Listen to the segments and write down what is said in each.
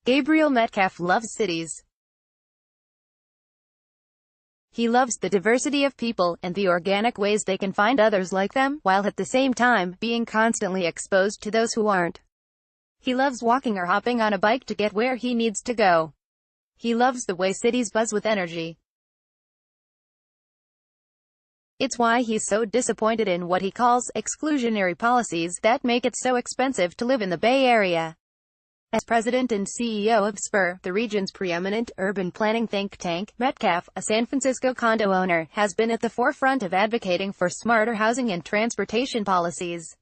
Gabriel Metcalf loves cities. He loves the diversity of people, and the organic ways they can find others like them, while at the same time, being constantly exposed to those who aren't. He loves walking or hopping on a bike to get where he needs to go. He loves the way cities buzz with energy. It's why he's so disappointed in what he calls exclusionary policies that make it so expensive to live in the Bay Area. As president and CEO of SPUR, the region's preeminent urban planning think tank, Metcalf, a San Francisco condo owner, has been at the forefront of advocating for smarter housing and transportation policies.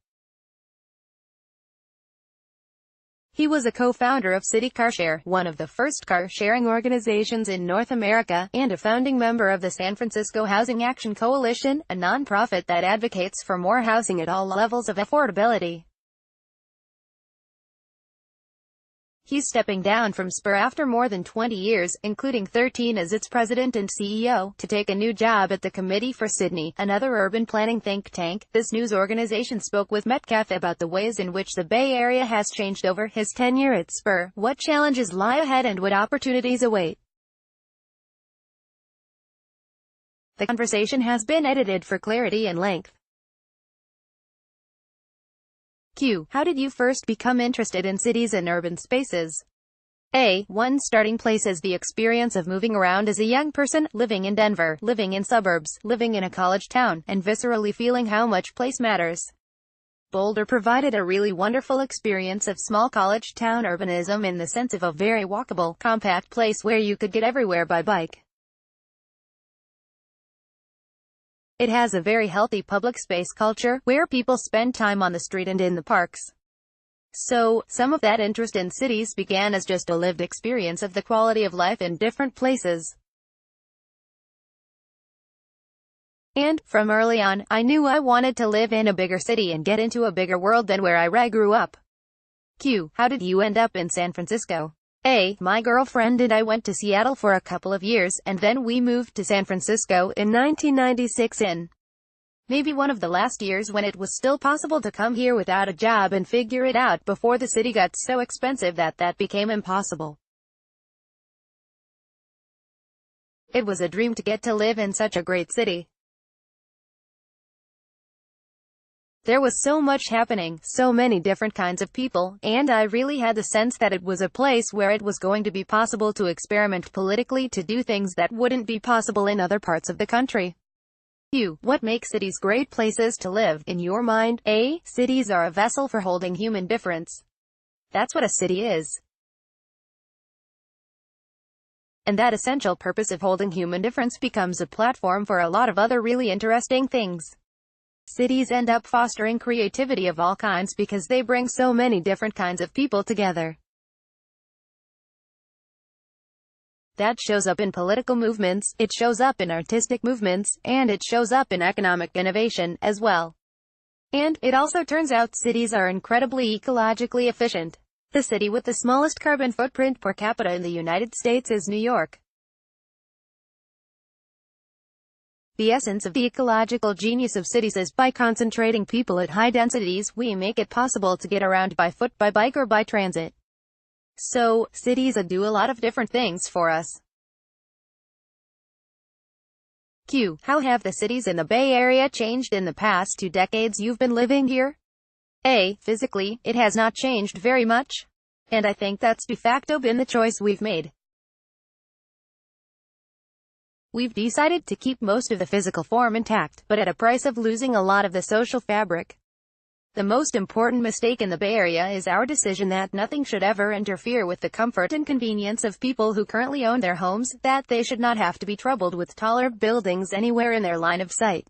He was a co-founder of City CarShare, one of the first car-sharing organizations in North America, and a founding member of the San Francisco Housing Action Coalition, a nonprofit that advocates for more housing at all levels of affordability. He's stepping down from SPUR after more than 20 years, including 13 as its president and CEO, to take a new job at the Committee for Sydney, another urban planning think tank. This news organization spoke with Metcalf about the ways in which the Bay Area has changed over his tenure at SPUR, what challenges lie ahead and what opportunities await. The conversation has been edited for clarity and length. Q. How did you first become interested in cities and urban spaces? A. One starting place is the experience of moving around as a young person, living in Denver, living in suburbs, living in a college town, and viscerally feeling how much place matters. Boulder provided a really wonderful experience of small college town urbanism in the sense of a very walkable, compact place where you could get everywhere by bike. It has a very healthy public space culture, where people spend time on the street and in the parks. So, some of that interest in cities began as just a lived experience of the quality of life in different places. And, from early on, I knew I wanted to live in a bigger city and get into a bigger world than where I grew up. Q. How did you end up in San Francisco? A. My girlfriend and I went to Seattle for a couple of years, and then we moved to San Francisco in 1996 in maybe one of the last years when it was still possible to come here without a job and figure it out before the city got so expensive that became impossible. It was a dream to get to live in such a great city. There was so much happening, so many different kinds of people, and I really had the sense that it was a place where it was going to be possible to experiment politically, to do things that wouldn't be possible in other parts of the country. Q. What makes cities great places to live, in your mind? A. Cities are a vessel for holding human difference. That's what a city is. And that essential purpose of holding human difference becomes a platform for a lot of other really interesting things. Cities end up fostering creativity of all kinds because they bring so many different kinds of people together. That shows up in political movements, it shows up in artistic movements, and it shows up in economic innovation, as well. And, it also turns out cities are incredibly ecologically efficient. The city with the smallest carbon footprint per capita in the United States is New York. The essence of the ecological genius of cities is by concentrating people at high densities, we make it possible to get around by foot, by bike, or by transit. So, cities do a lot of different things for us. Q. How have the cities in the Bay Area changed in the past 2 decades you've been living here? A. Physically, it has not changed very much. And I think that's de facto been the choice we've made. We've decided to keep most of the physical form intact, but at a price of losing a lot of the social fabric. The most important mistake in the Bay Area is our decision that nothing should ever interfere with the comfort and convenience of people who currently own their homes, that they should not have to be troubled with taller buildings anywhere in their line of sight.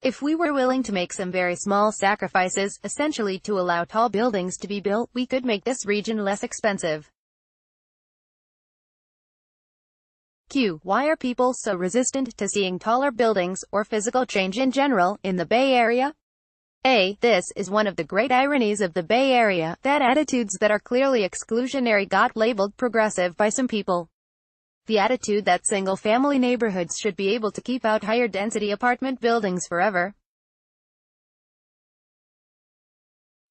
If we were willing to make some very small sacrifices, essentially to allow tall buildings to be built, we could make this region less expensive. Q. Why are people so resistant to seeing taller buildings, or physical change in general, in the Bay Area? A. This is one of the great ironies of the Bay Area, that attitudes that are clearly exclusionary got labeled progressive by some people. The attitude that single-family neighborhoods should be able to keep out higher-density apartment buildings forever.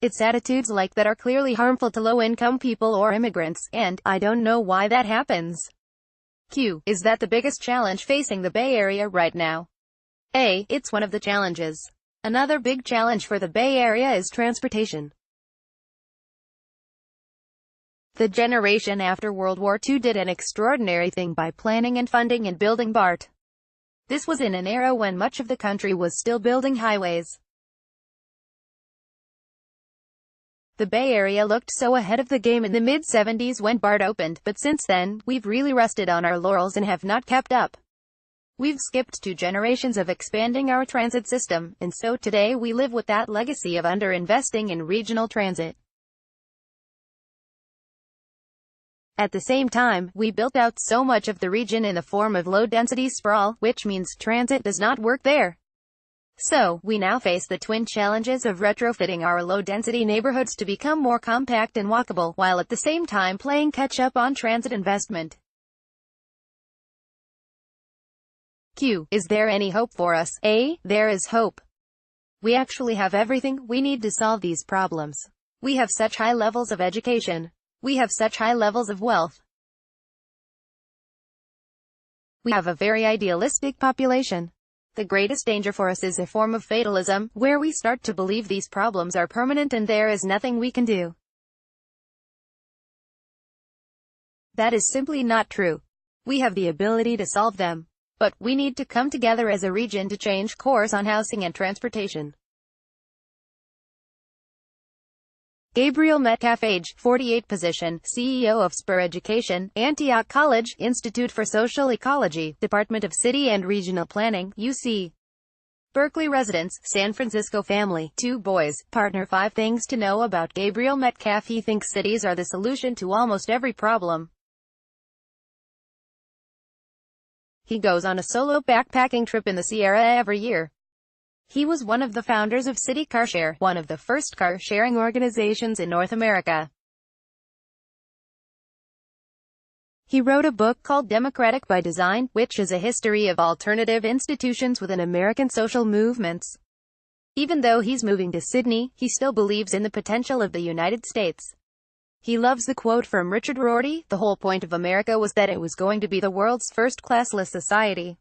It's attitudes like that are clearly harmful to low-income people or immigrants, and I don't know why that happens. Q. Is that the biggest challenge facing the Bay Area right now? A. It's one of the challenges. Another big challenge for the Bay Area is transportation. The generation after World War II did an extraordinary thing by planning and funding and building BART. This was in an era when much of the country was still building highways. The Bay Area looked so ahead of the game in the mid-70s when BART opened, but since then, we've really rested on our laurels and have not kept up. We've skipped 2 generations of expanding our transit system, and so today we live with that legacy of underinvesting in regional transit. At the same time, we built out so much of the region in the form of low-density sprawl, which means transit does not work there. So, we now face the twin challenges of retrofitting our low-density neighborhoods to become more compact and walkable, while at the same time playing catch-up on transit investment. Q. Is there any hope for us? A. There is hope. We actually have everything we need to solve these problems. We have such high levels of education. We have such high levels of wealth. We have a very idealistic population. The greatest danger for us is a form of fatalism, where we start to believe these problems are permanent and there is nothing we can do. That is simply not true. We have the ability to solve them. But we need to come together as a region to change course on housing and transportation. Gabriel Metcalf, age 48, position, CEO of SPUR Education, Antioch College, Institute for Social Ecology, Department of City and Regional Planning, UC. Berkeley residence, San Francisco family, 2 boys, partner. 5 things to know about Gabriel Metcalf. He thinks cities are the solution to almost every problem. He goes on a solo backpacking trip in the Sierra every year. He was one of the founders of City Carshare, one of the first car-sharing organizations in North America. He wrote a book called Democratic by Design, which is a history of alternative institutions within American social movements. Even though he's moving to Sydney, he still believes in the potential of the United States. He loves the quote from Richard Rorty, "The whole point of America was that it was going to be the world's first classless society."